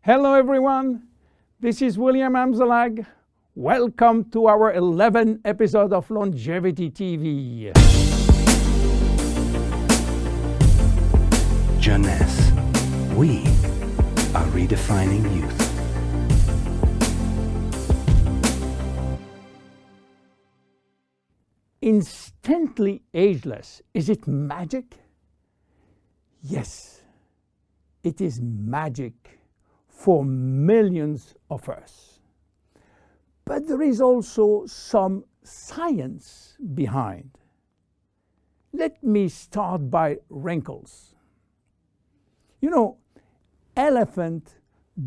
Hello everyone, this is William Amzalag. Welcome to our 11th episode of Longevity TV. Jeunesse, we are redefining youth. Instantly ageless, is it magic? Yes, it is magic for millions of us. But there is also some science behind. Let me start by wrinkles. You know, elephants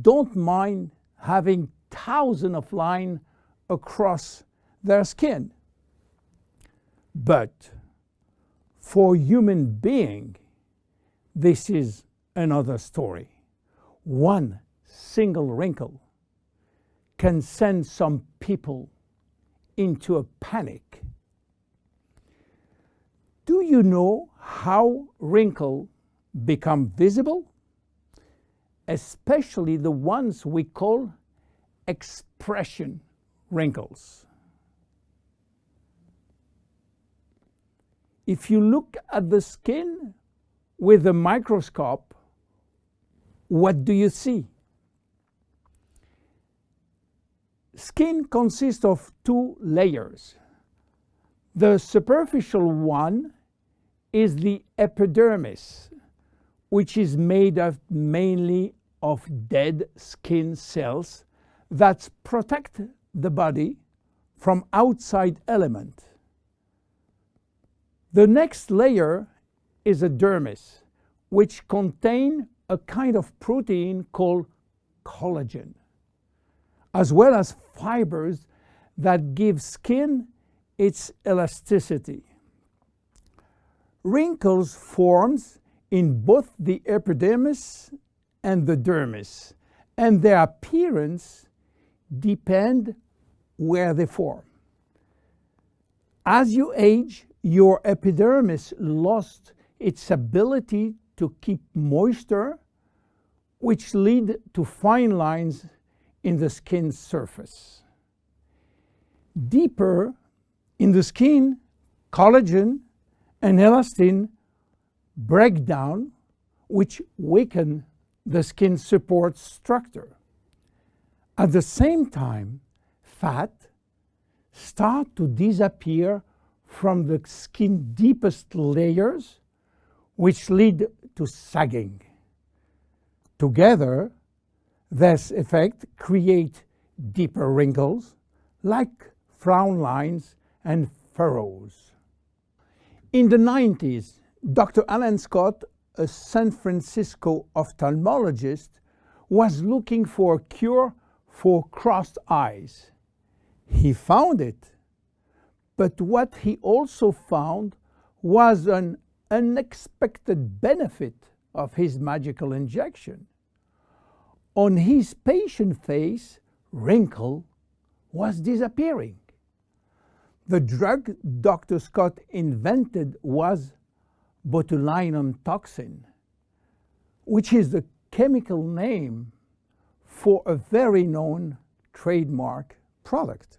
don't mind having thousands of lines across their skin. But for human being, this is another story. One single wrinkle can send some people into a panic. Do you know how wrinkles become visible? Especially the ones we call expression wrinkles. If you look at the skin with a microscope, what do you see? Skin consists of two layers. The superficial one is the epidermis, which is made up mainly of dead skin cells that protect the body from outside elements. The next layer is a dermis, which contains a kind of protein called collagen, as well as fibers that give skin its elasticity. Wrinkles form in both the epidermis and the dermis, and their appearance depends where they form. As you age, your epidermis lost its ability to keep moisture, which lead to fine lines in the skin surface. Deeper in the skin, collagen and elastin break down, which weaken the skin support structure. At the same time, fat start to disappear from the skin's deepest layers, which lead to sagging. Together, this effect creates deeper wrinkles, like frown lines and furrows. In the 90s, Dr. Alan Scott, a San Francisco ophthalmologist, was looking for a cure for crossed eyes. He found it. But what he also found was an unexpected benefit of his magical injection. On his patient face, wrinkle was disappearing. The drug Dr. Scott invented was botulinum toxin, which is the chemical name for a very known trademark product.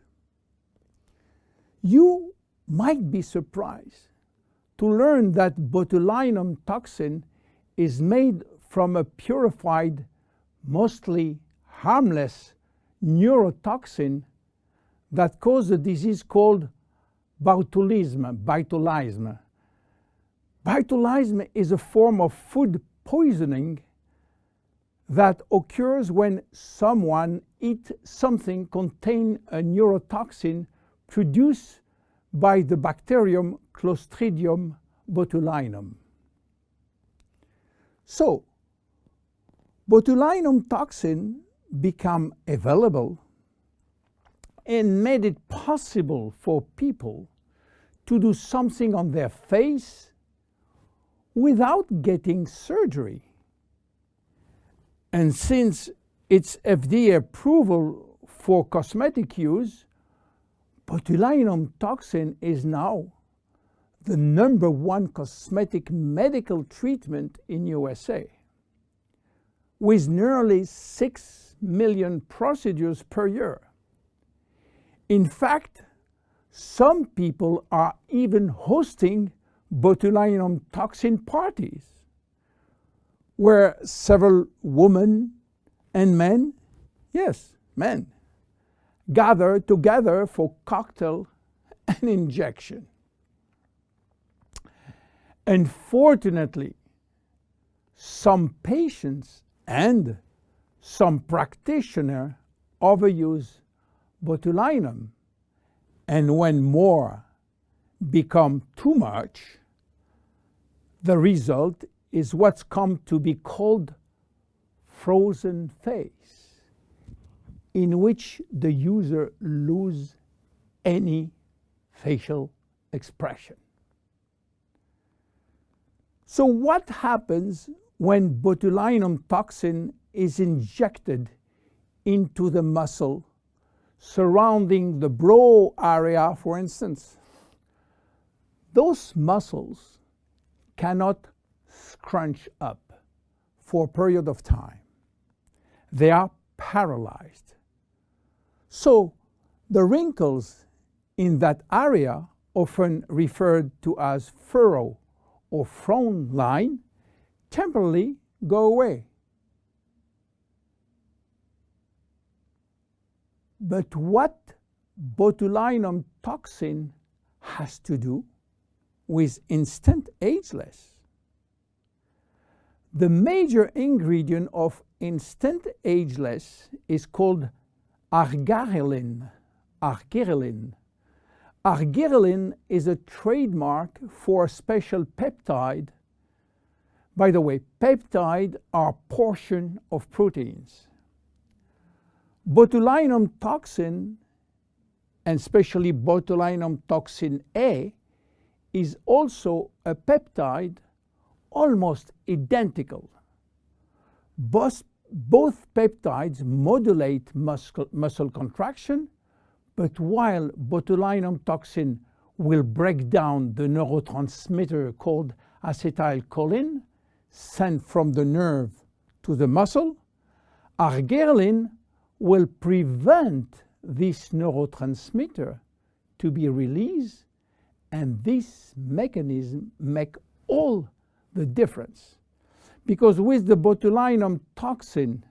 You might be surprised to learn that botulinum toxin is made from a purified, mostly harmless neurotoxin that causes a disease called botulism. Botulism is a form of food poisoning that occurs when someone eats something containing a neurotoxin produced by the bacterium Clostridium botulinum. So, botulinum toxin became available and made it possible for people to do something on their face without getting surgery. And since its FDA approval for cosmetic use, botulinum toxin is now the #1 cosmetic medical treatment in USA. with nearly 6 million procedures per year. In fact, some people are even hosting botulinum toxin parties, where several women and men, yes, men, gather together for cocktail and injection. Unfortunately, some patients and some practitioners overuse botulinum, and when more become too much, the result is what's come to be called frozen face, in which the user loses any facial expression. So what happens when botulinum toxin is injected into the muscle surrounding the brow area, for instance? Those muscles cannot scrunch up for a period of time. They are paralyzed. So the wrinkles in that area, often referred to as furrow or frown line, temporarily go away. But what botulinum toxin has to do with instant ageless? The major ingredient of instant ageless is called argyreline. Argyreline. Argyreline is a trademark for a special peptide. By the way, peptides are portions of proteins. Botulinum toxin, and especially botulinum toxin A, is also a peptide almost identical. Both peptides modulate muscle contraction, but while botulinum toxin will break down the neurotransmitter called acetylcholine sent from the nerve to the muscle, argyreline will prevent this neurotransmitter to be released, and this mechanism makes all the difference. Because with the botulinum toxin,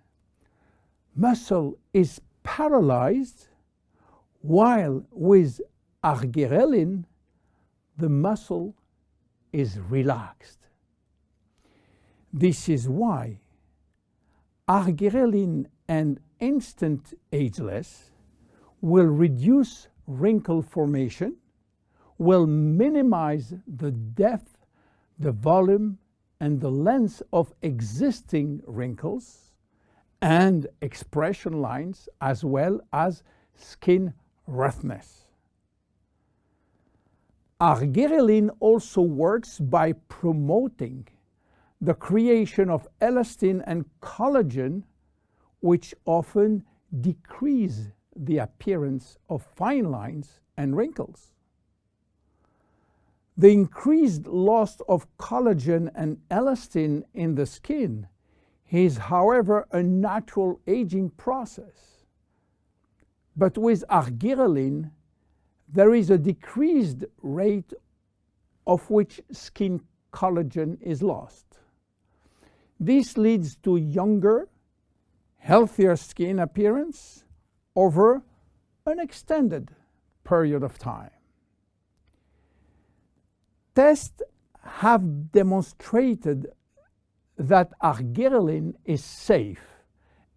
muscle is paralyzed, while with argyreline, the muscle is relaxed. This is why argyreline and instant ageless will reduce wrinkle formation, will minimize the depth, the volume, and the length of existing wrinkles and expression lines, as well as skin roughness. Argyreline also works by promoting the creation of elastin and collagen, which often decrease the appearance of fine lines and wrinkles. The increased loss of collagen and elastin in the skin is, however, a natural aging process. But with argyreline, there is a decreased rate of which skin collagen is lost. This leads to younger, healthier skin appearance over an extended period of time. Tests have demonstrated that argyreline is safe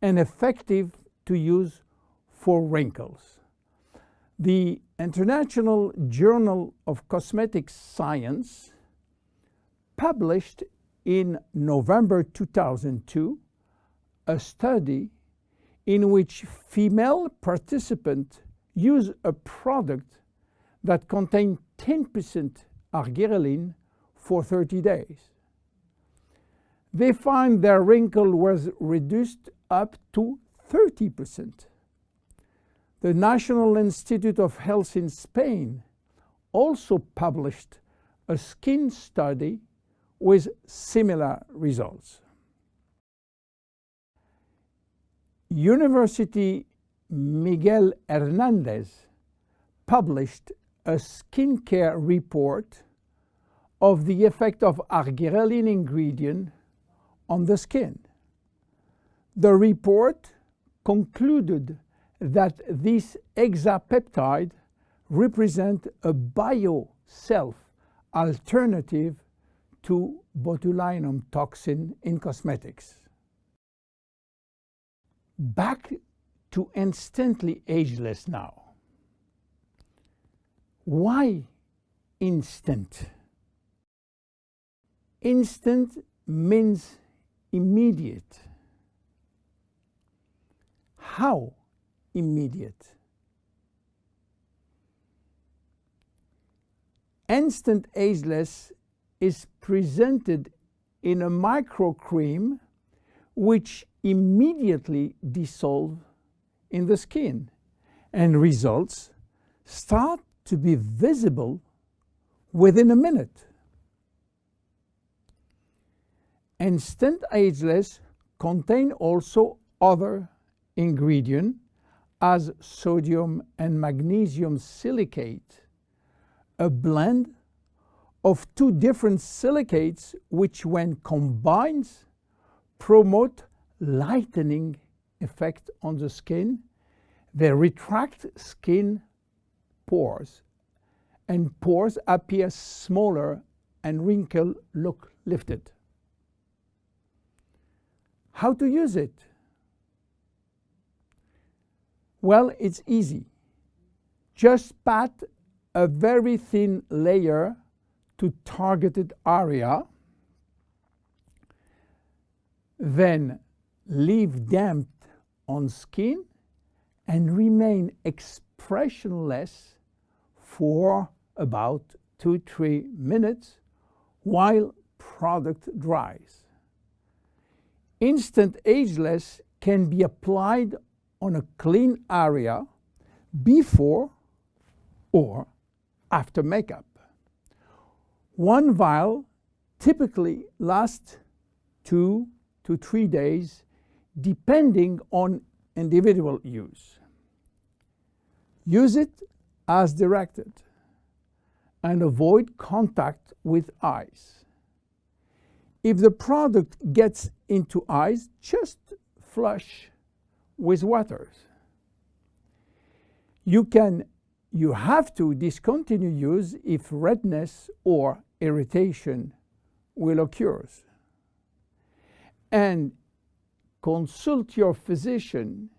and effective to use for wrinkles. The International Journal of Cosmetic Science published in November 2002 a study in which female participants used a product that contained 10% argyreline for 30 days. They found their wrinkle was reduced up to 30%. The National Institute of Health in Spain also published a skin study with similar results. University Miguel Hernandez published a skincare report of the effect of argyreline ingredient on the skin. The report concluded that this hexapeptide represents a bio-self alternative to botulinum toxin in cosmetics. Back to instantly ageless now. Why instant? Instant means immediate. How immediate? Instant Ageless is presented in a microcream which immediately dissolve in the skin, and results start to be visible within a minute. Instant Ageless contain also other ingredients as sodium and magnesium silicate, a blend of two different silicates which when combined promote lightening effect on the skin. They retract skin pores, and pores appear smaller and wrinkles look lifted. How to use it? Well, it's easy. Just pat a very thin layer to targeted area, then leave damp on skin and remain expressionless for about 2-3 minutes while product dries. Instant Ageless can be applied on a clean area before or after makeup. One vial typically lasts 2 to 3 days depending on individual use. Use it as directed and avoid contact with eyes. If the product gets into eyes, just flush with water. You have to discontinue use if redness or irritation will occur. And consult your physician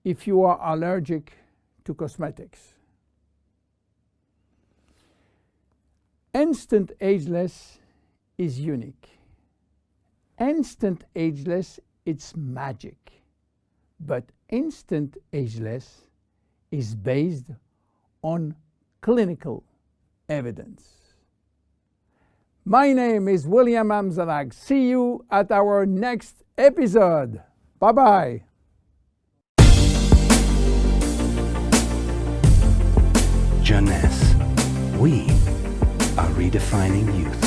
if you are allergic to cosmetics. Instant Ageless is unique. Instant Ageless, it's magic. But Instant Ageless is based on clinical evidence. My name is William Amzalag. See you at our next episode. Bye-bye. Jeunesse. We are redefining youth.